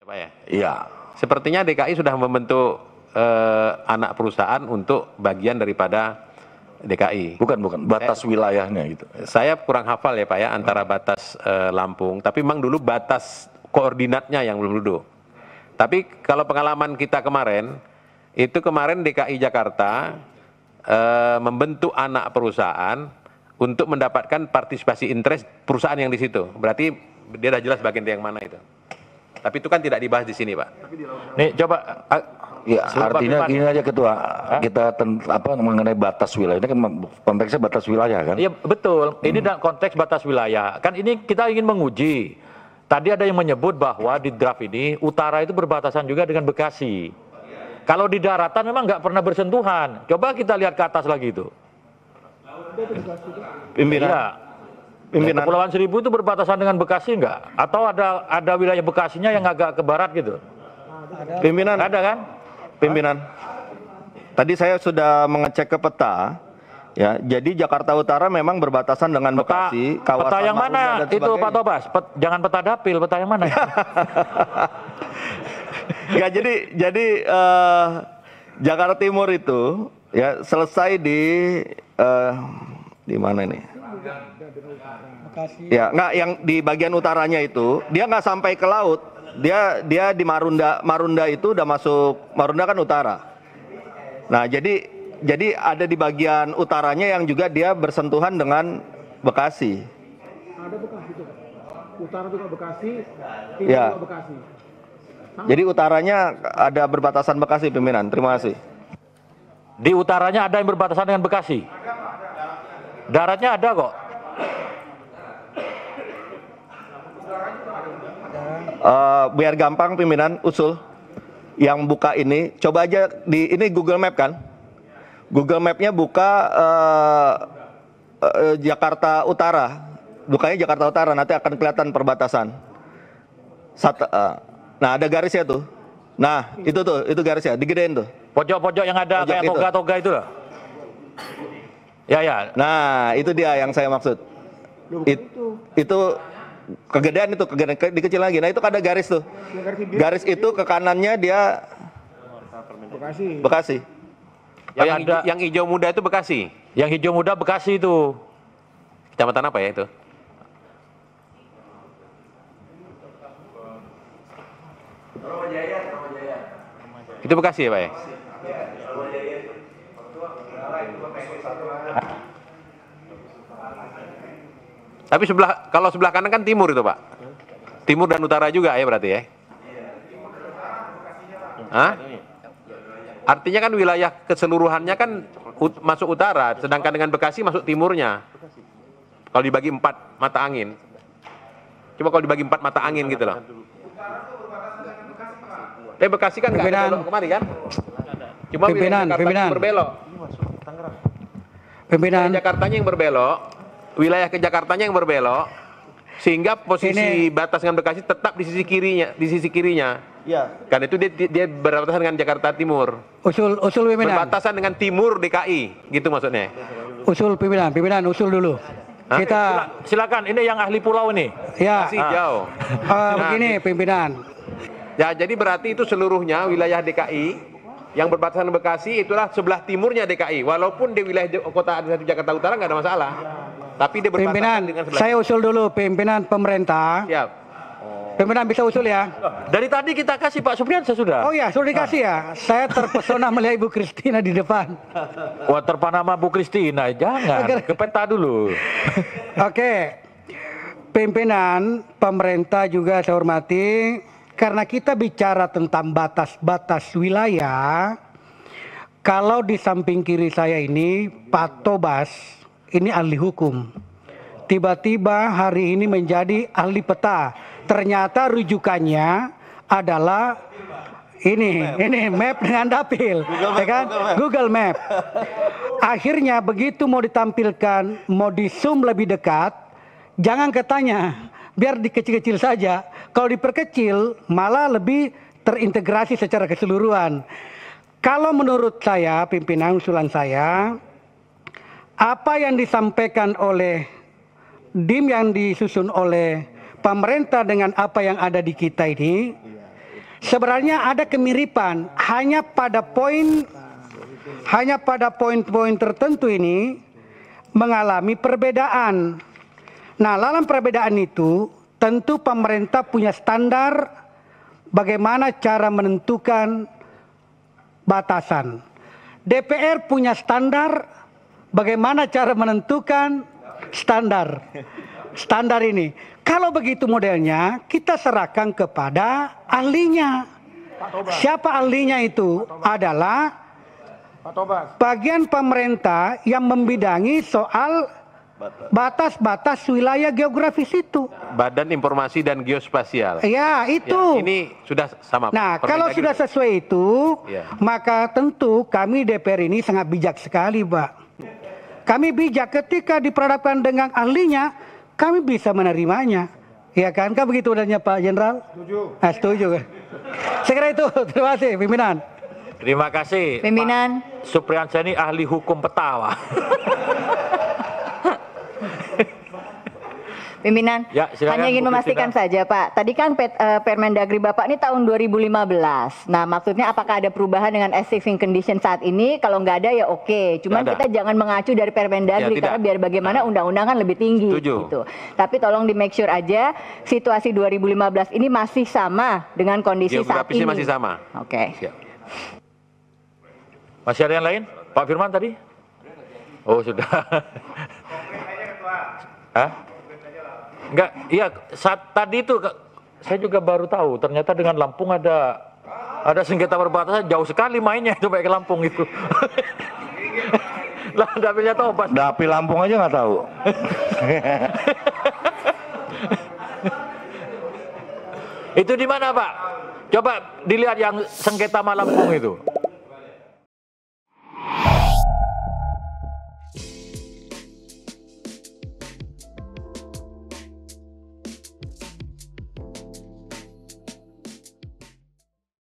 Pak ya? Iya. Sepertinya DKI sudah membentuk anak perusahaan untuk bagian daripada DKI. Bukan batas wilayahnya gitu. Saya kurang hafal ya Pak ya antara batas Lampung, tapi memang dulu batas koordinatnya yang belum duduk. Tapi kalau pengalaman kita kemarin, itu kemarin DKI Jakarta membentuk anak perusahaan untuk mendapatkan partisipasi interest perusahaan yang di situ. Berarti dia sudah jelas bagian yang mana itu. Tapi itu kan tidak dibahas di sini, Pak. Nih coba Ya, artinya gini aja Ketua, kita mengenai batas wilayah, ini kan konteksnya batas wilayah kan? Iya betul, ini dalam konteks batas wilayah. Kan ini kita ingin menguji. Tadi ada yang menyebut bahwa di draft ini utara itu berbatasan juga dengan Bekasi. Kalau di daratan memang nggak pernah bersentuhan. Coba kita lihat ke atas lagi itu. Pimpinan. Iya. Pimpinan. Kepulauan Seribu itu berbatasan dengan Bekasi nggak? Atau ada wilayah Bekasinya yang agak ke barat gitu? Pimpinan. Ada kan? Pimpinan. Tadi saya sudah mengecek ke peta. Ya, jadi Jakarta Utara memang berbatasan dengan Bekasi, kawasan peta yang Marunda mana dan itu sebagainya. Pak Tobas? Jangan peta dapil, peta yang mana? Ya, jadi Jakarta Timur itu ya selesai di mana ini? Ya, nggak, yang di bagian utaranya itu dia nggak sampai ke laut, dia di Marunda. Marunda itu udah masuk, Marunda kan utara. Nah, jadi ada di bagian utaranya yang juga dia bersentuhan dengan Bekasi. Ada Bekasi itu, utara juga Bekasi, timur Ya. juga Bekasi. Jadi utaranya ada berbatasan Bekasi, pimpinan. Terima kasih. Di utaranya ada yang berbatasan dengan Bekasi. Daratnya ada kok. Biar gampang pimpinan usul yang buka ini, coba aja ini Google Map kan, Google Mapnya buka Jakarta Utara, bukanya Jakarta Utara, nanti akan kelihatan perbatasan. Nah ada garisnya tuh, nah itu garisnya, digedein tuh. Pojok-pojok yang ada Pojok kayak itu. toga-toga itu loh. Ya. Nah itu dia yang saya maksud. Itu kegedean, dikecil lagi. Nah itu ada garis tuh. Garis itu ke kanannya dia Bekasi. Yang hijau muda itu Bekasi. Yang hijau muda Bekasi itu. Kecamatan apa ya itu? Itu Bekasi ya Pak ya? Tapi kalau sebelah kanan kan timur itu Pak. Timur dan utara juga ya berarti ya? Hah? Artinya kan wilayah keseluruhannya kan masuk utara, sedangkan dengan Bekasi masuk timurnya. Kalau dibagi 4 mata angin. Coba kalau dibagi 4 mata angin gitu loh. Bekasi kan nggak ada belok kemari kan? Cuma wilayah Jakarta yang berbelok. Pimpinan. Jakartanya yang berbelok, wilayah ke Jakartanya yang berbelok, sehingga posisi batas dengan Bekasi tetap di sisi kirinya. Iya. Karena itu dia berbatasan dengan Jakarta Timur. Usul pimpinan. Berbatasan dengan timur DKI, gitu maksudnya. Usul pimpinan usul dulu. Hah? Kita Silakan, ini yang ahli pulau ini. ya Masih jauh. begini pimpinan. Ya, jadi berarti itu seluruhnya wilayah DKI yang berbatasan dengan Bekasi itulah sebelah timurnya DKI. Walaupun di wilayah kota administratif Jakarta Utara nggak ada masalah. Tapi dia berbatasan Pimpinan, dengan sebelah. saya usul dulu pimpinan pemerintah. Siap. Pimpinan bisa usul ya. Dari tadi kita kasih Pak Supriyansa sudah. Oh ya, sudah dikasih ya. Saya terpesona melihat Ibu Kristina di depan. Wah, terpanama Bu Kristina, jangan ke peta dulu. Oke. Pimpinan pemerintah juga saya hormati, karena kita bicara tentang batas-batas wilayah. Kalau di samping kiri saya ini Pak Tobas, ini ahli hukum. Tiba-tiba hari ini menjadi ahli peta. Ternyata rujukannya adalah ini map dengan dapil, ya kan? Google Map. Akhirnya begitu mau ditampilkan, mau di zoom lebih dekat, jangan katanya, biar dikecil-kecil saja. Kalau diperkecil malah lebih terintegrasi secara keseluruhan. Kalau menurut saya, pimpinan usulan saya, apa yang disampaikan oleh DIM yang disusun oleh pemerintah dengan apa yang ada di kita ini sebenarnya ada kemiripan, hanya pada poin-poin tertentu ini mengalami perbedaan. Nah, dalam perbedaan itu tentu pemerintah punya standar bagaimana cara menentukan batasan. DPR punya standar bagaimana cara menentukan standar ini. Kalau begitu modelnya, kita serahkan kepada ahlinya. Siapa ahlinya itu? Adalah bagian pemerintah yang membidangi soal batas-batas wilayah geografis itu. Badan Informasi dan Geospasial. Ya, itu. Ya, ini sudah sama. Nah, kalau sudah sesuai itu, ya, maka tentu kami DPR ini sangat bijak sekali, Pak. Kami bijak ketika diperhadapkan dengan ahlinya, kami bisa menerimanya. Ya kan? Kan begitu adanya Pak Jenderal? Setuju. Nah, setuju. Saya kira itu. Terima kasih, pimpinan. Terima kasih. Pimpinan. Pak Supriyansyah ini ahli hukum peta. Pimpinan, Ya, silakan, hanya ingin Bu memastikan Christina. saja Pak, tadi kan Permendagri Bapak ini tahun 2015. Nah, maksudnya apakah ada perubahan dengan existing condition saat ini? Kalau nggak ada ya oke. Cuman Nggak ada. kita jangan mengacu dari Permendagri, Ya, karena tidak. biar bagaimana undang-undang kan lebih tinggi. Setuju. Gitu. Tapi tolong di make sure aja situasi 2015 ini masih sama dengan kondisi saat ini. Geografisnya masih sama. Oke. Siap. Masih ada yang lain? Pak Firman tadi? Oh, sudah. Hah? Enggak, iya saat tadi itu saya juga baru tahu ternyata dengan Lampung ada sengketa perbatasan jauh sekali mainnya itu pakai Lampung itu. Lah dapilnya tobat. Dapil Lampung aja nggak tahu. Itu di mana, Pak? Coba dilihat yang sengketa Lampung itu.